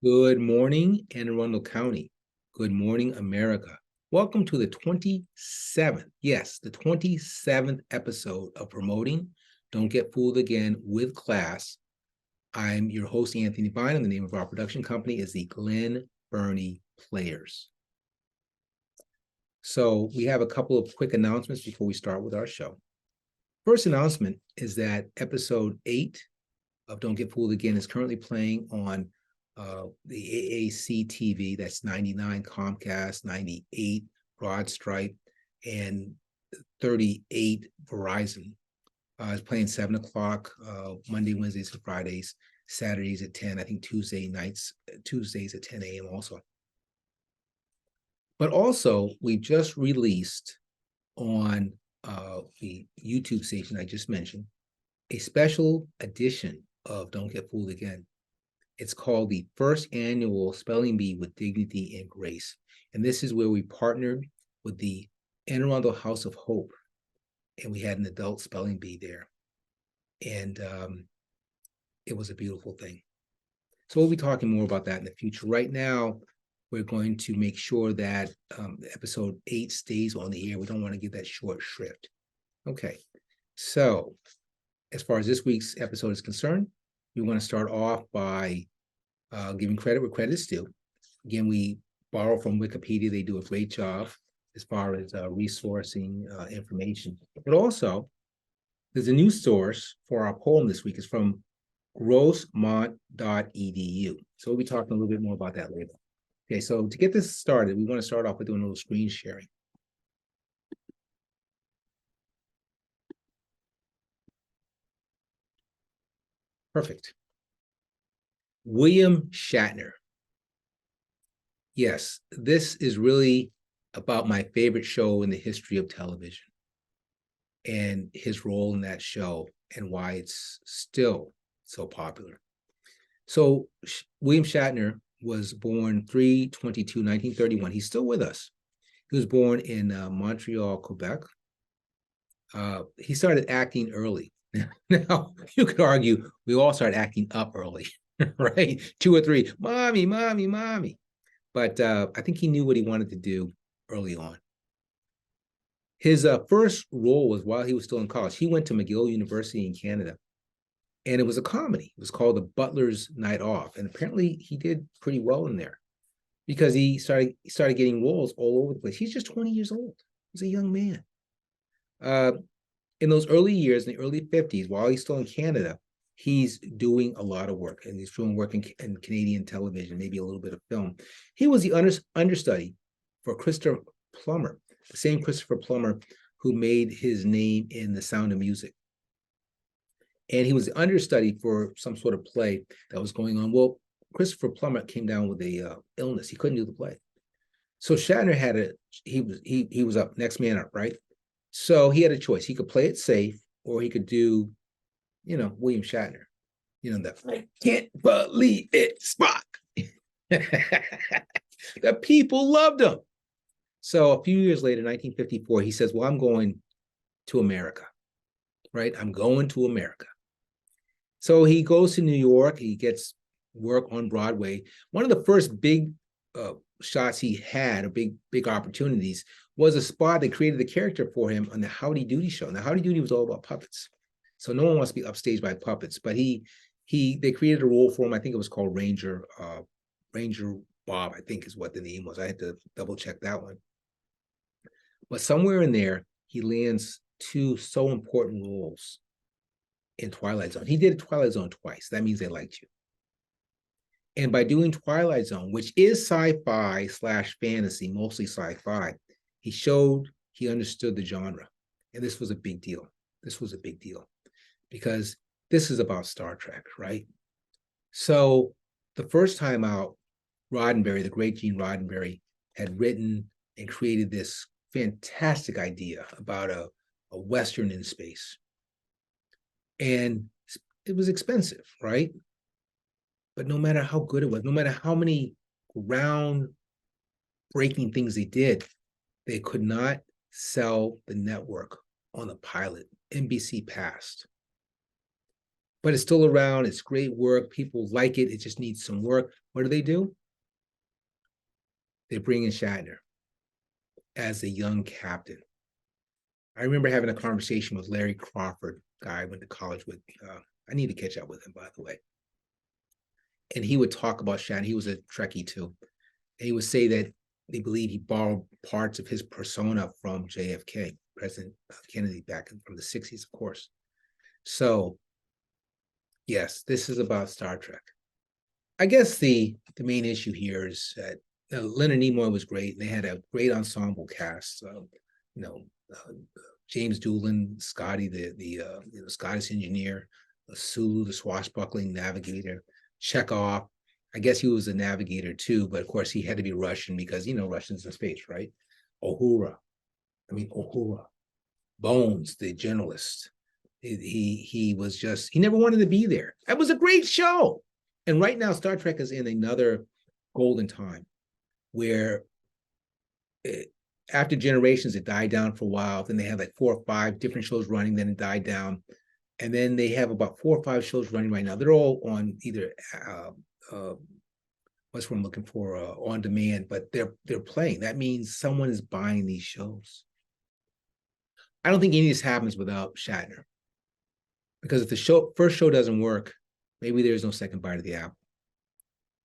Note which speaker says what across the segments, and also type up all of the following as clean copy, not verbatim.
Speaker 1: Good morning, Anne Arundel County. Good morning, America. Welcome to the 27th, yes, the 27th episode of Promoting Don't Get Fooled Again with Class. I'm your host, Anthony Vine, and the name of our production company is the Glen Burnie Players. So we have a couple of quick announcements before we start with our show. First announcement is that episode 8 of Don't Get Fooled Again is currently playing on the AAC TV, that's 99 Comcast, 98 Broad Stripe, and 38 Verizon. It's playing 7 o'clock Monday, Wednesdays, and Fridays, Saturdays at 10, I think Tuesdays at 10 a.m. also. But also, we just released on the YouTube station I just mentioned, a special edition of Don't Get Fooled Again. It's called the First Annual Spelling Bee with Dignity and Grace. And this is where we partnered with the Anne Arundel House of Hope. And we had an adult spelling bee there. And it was a beautiful thing. So we'll be talking more about that in the future. Right now, we're going to make sure that episode 8 stays on the air. We don't want to give that short shrift. Okay, so as far as this week's episode is concerned, we want to start off by giving credit where credit is due. Again, we borrow from Wikipedia. They do a great job as far as resourcing information. But also, there's a news source for our poem this week. It's from grossmont.edu. So we'll be talking a little bit more about that later. Okay, so to get this started, we want to start off with doing a little screen sharing. Perfect. William Shatner. Yes, this is really about my favorite show in the history of television and his role in that show and why it's still so popular. So William Shatner was born 3/22/1931. He's still with us. He was born in Montreal, Quebec. He started acting early. Now, you could argue we all start acting up early, right? 2 or 3, mommy, mommy, mommy. But I think he knew what he wanted to do early on. His first role was while he was still in college. He went to McGill University in Canada, and it was a comedy. It was called The Butler's Night Off, and apparently he did pretty well in there because he started getting roles all over the place. He's just 20 years old. He's a young man. In those early years, in the early 50s, while he's still in Canada, he's doing a lot of work, and he's doing work in Canadian television, maybe a little bit of film. He was the understudy for Christopher Plummer, the same Christopher Plummer who made his name in The Sound of Music. And he was the understudy for some sort of play that was going on. Well, Christopher Plummer came down with a illness. He couldn't do the play. So Shatner he was up, next man up, right? So he had a choice. He could play it safe, or he could do, William Shatner. I can't believe it, Spock. The people loved him. So a few years later, 1954, he says, well, I'm going to America, right? I'm going to America. So he goes to New York. He gets work on Broadway. One of the first big shots he had, or big opportunities, was a spot that created the character for him on the Howdy Doody show. Now, Howdy Doody was all about puppets. So no one wants to be upstaged by puppets, but they created a role for him. I think it was called Ranger Bob, I think is what the name was. I had to double check that one. But somewhere in there, he lands 2 so important roles in Twilight Zone. He did Twilight Zone twice. That means they liked you. And by doing Twilight Zone, which is sci-fi / fantasy, mostly sci-fi, he showed he understood the genre. And this was a big deal. This was a big deal because this is about Star Trek, right? So the first time out, Roddenberry, the great Gene Roddenberry, had written and created this fantastic idea about a Western in space. And it was expensive, right? But no matter how good it was, no matter how many ground-breaking things they did, they could not sell the network on the pilot. NBC passed. but it's still around. It's great work. People like it. It just needs some work. What do? They bring in Shatner as a young captain. I remember having a conversation with Larry Crawford, guy I went to college with. I need to catch up with him, by the way. And he would talk about Shatner. He was a Trekkie too. And he would say that they believe he borrowed parts of his persona from JFK, President Kennedy, back from the 60s, of course. So, yes, this is about Star Trek. I guess the main issue here is that Leonard Nimoy was great. They had a great ensemble cast. James Doolan, Scotty, the Scottish engineer, Sulu, the swashbuckling navigator, Chekhov. I guess he was a navigator too, but of course he had to be Russian because Russians in space, right? Uhura. Bones, the journalist. He was just, he never wanted to be there. That was a great show. And right now, Star Trek is in another golden time where after Generations, it died down for a while. Then they had like 4 or 5 different shows running, then it died down. And then they have about 4 or 5 shows running right now. They're all on either, what's what I'm looking for, on demand, but they're playing. That means someone is buying these shows. I don't think any of this happens without Shatner. Because if the first show doesn't work, maybe there's no second bite of the apple.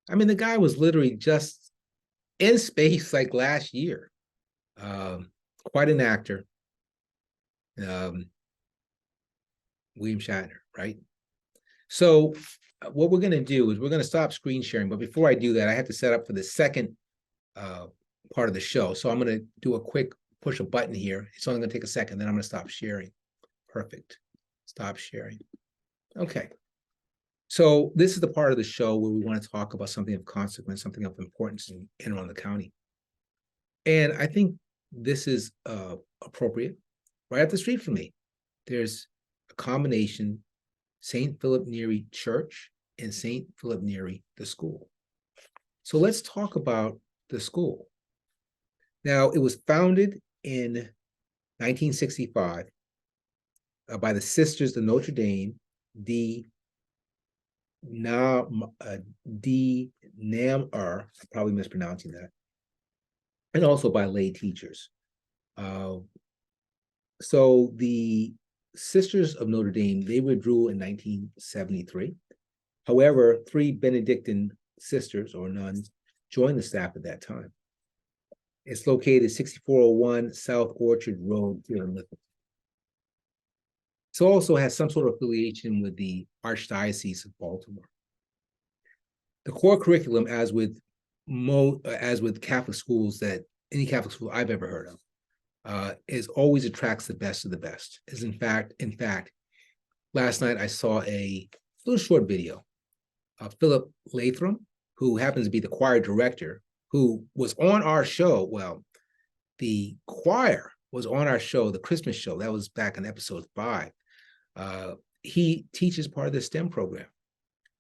Speaker 1: I mean, the guy was literally just in space like last year. Quite an actor. William Shatner, right? So what we're going to do is we're going to stop screen sharing. But before I do that, I have to set up for the second part of the show. So I'm going to do a quick push a button here. It's only going to take a second. Then I'm going to stop sharing. Perfect. Stop sharing. Okay. So this is the part of the show where we want to talk about something of consequence, something of importance in and around the county. And I think this is appropriate. Right up the street from me, there's a combination, St. Philip Neri Church and St. Philip Neri, the school. So let's talk about the school. Now, it was founded in 1965 by the Sisters of Notre Dame, Namur, I'm probably mispronouncing that, and also by lay teachers. So the Sisters of Notre Dame, they withdrew in 1973. However, 3 Benedictine sisters or nuns joined the staff at that time. It's located 6401 South Orchard Road here in Liverpool. So also has some sort of affiliation with the Archdiocese of Baltimore. The core curriculum, as with Catholic schools, that any Catholic school I've ever heard of, is always attracts the best of the best. Is in fact, last night I saw a little short video of Philip Latham, who happens to be the choir director, who was on our show. Well, the choir was on our show, the Christmas show. That was back in episode 5. He teaches part of the STEM program.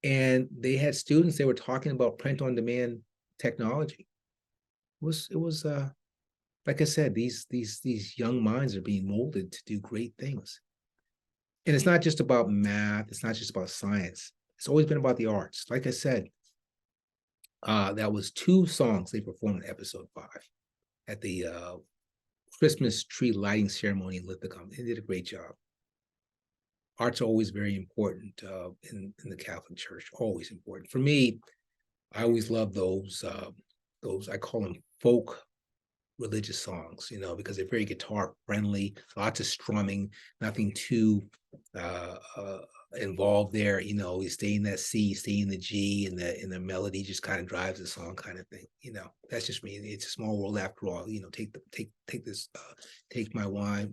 Speaker 1: And they had students, they were talking about print-on-demand technology. It was like I said, these young minds are being molded to do great things. And it's not just about math, it's not just about science. It's always been about the arts. Like I said, that was 2 songs they performed in episode 5 at the Christmas tree lighting ceremony in Lithicum. They did a great job. Art's always very important in the Catholic Church, always important. For me, I always love those, I call them folk religious songs, because they're very guitar friendly, lots of strumming, nothing too involved there. You stay in that C, stay in the G, and the melody just kind of drives the song, kind of thing. That's just me. It's a small world after all. Take this, take my wine.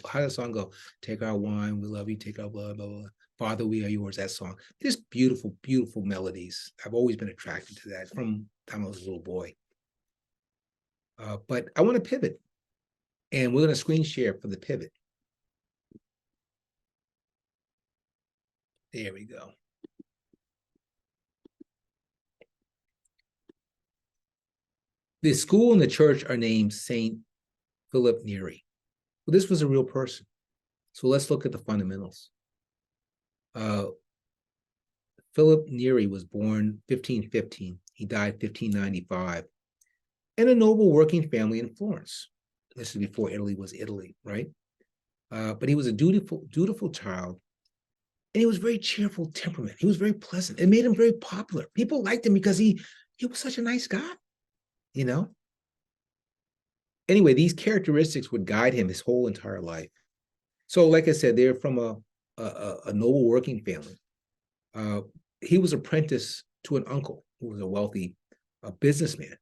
Speaker 1: How does the song go? Take our wine, we love you. Take our blood, blah, blah, blah. Father, we are yours. That song. Just beautiful, beautiful melodies. I've always been attracted to that from the time I was a little boy. But I want to pivot, and we're going to screen share for the pivot. There we go. The school and the church are named St. Philip Neri. Well, this was a real person. So let's look at the fundamentals. Philip Neri was born 1515. He died 1595 in a noble working family in Florence. This is before Italy was Italy, right? But he was a dutiful child, and he was very cheerful temperament. He was very pleasant. It made him very popular. People liked him because he was such a nice guy, you know? Anyway, these characteristics would guide him his whole entire life. So, like I said, they're from a noble working family. He was apprenticed to an uncle who was a wealthy businessman.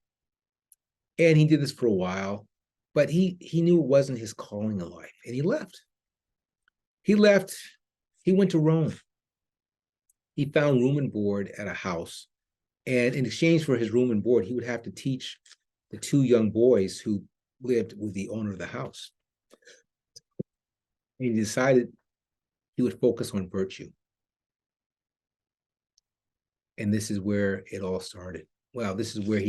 Speaker 1: And he did this for a while, but he knew it wasn't his calling in life, and he left. He left, he went to Rome. He found room and board at a house, and in exchange for his room and board, he would have to teach the two young boys who lived with the owner of the house. And he decided he would focus on virtue. And this is where it all started. Well, this is where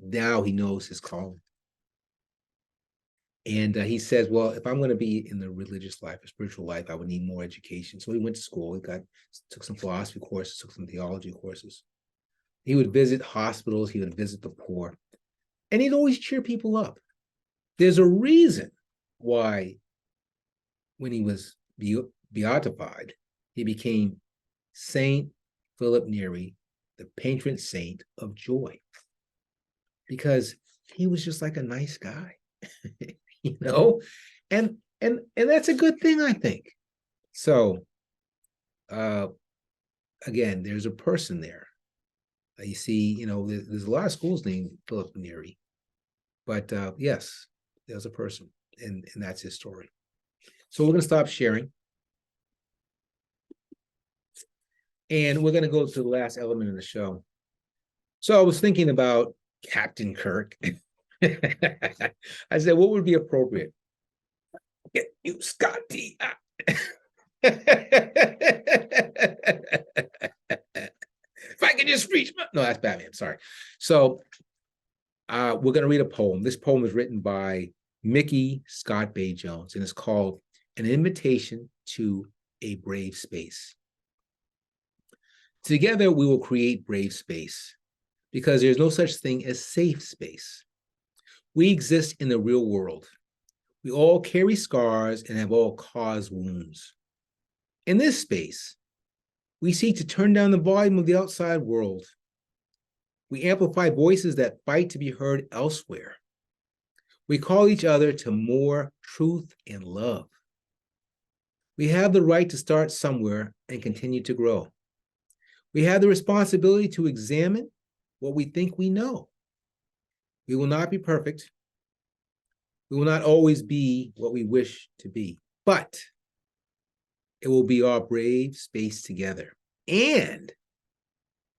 Speaker 1: now he knows his calling. And he says, well, if I'm going to be in the religious life, or spiritual life, I would need more education. So he went to school. He took some philosophy courses, took some theology courses. He would visit hospitals. He would visit the poor. And he'd always cheer people up. There's a reason why when he was beatified, he became Saint Philip Neri, the patron saint of joy. Because he was just like a nice guy. You know, and that's a good thing, I think. So again, there's a person there. You see, you know, there's a lot of schools named Philip Neri, but yes, there's a person, and that's his story. So we're going to stop sharing, and we're going to go to the last element of the show. So I was thinking about Captain Kirk. I said, what would be appropriate? Get you, Scotty. If I could just reach no, that's Batman. Sorry. So we're going to read a poem. This poem is written by Mickey Scott Bay Jones, and it's called An Invitation to a Brave Space. Together, we will create brave space because there's no such thing as safe space. We exist in the real world. We all carry scars and have all caused wounds. In this space, we seek to turn down the volume of the outside world. We amplify voices that fight to be heard elsewhere. We call each other to more truth and love. We have the right to start somewhere and continue to grow. We have the responsibility to examine what we think we know. We will not be perfect. We will not always be what we wish to be, but it will be our brave space together, and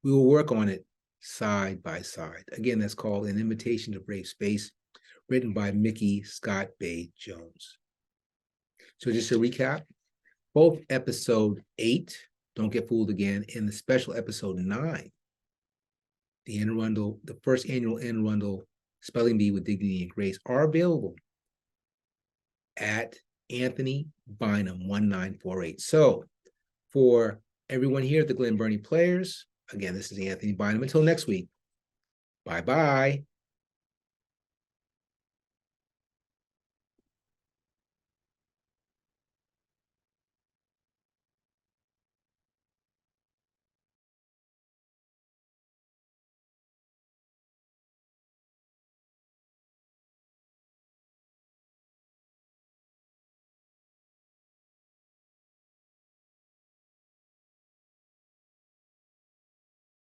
Speaker 1: we will work on it side by side. Again, that's called An Invitation to Brave Space, written by Mickey Scott Bay Jones. So just to recap, both episode 8, Don't Get Fooled Again, and the special episode 9, the Anne Arundel, the first annual Anne Arundel Spelling Bee with Dignity and Grace, are available at Anthony Bynum 1948. So for everyone here at the Glen Burnie Players, again, this is Anthony Bynum. Until next week, bye-bye.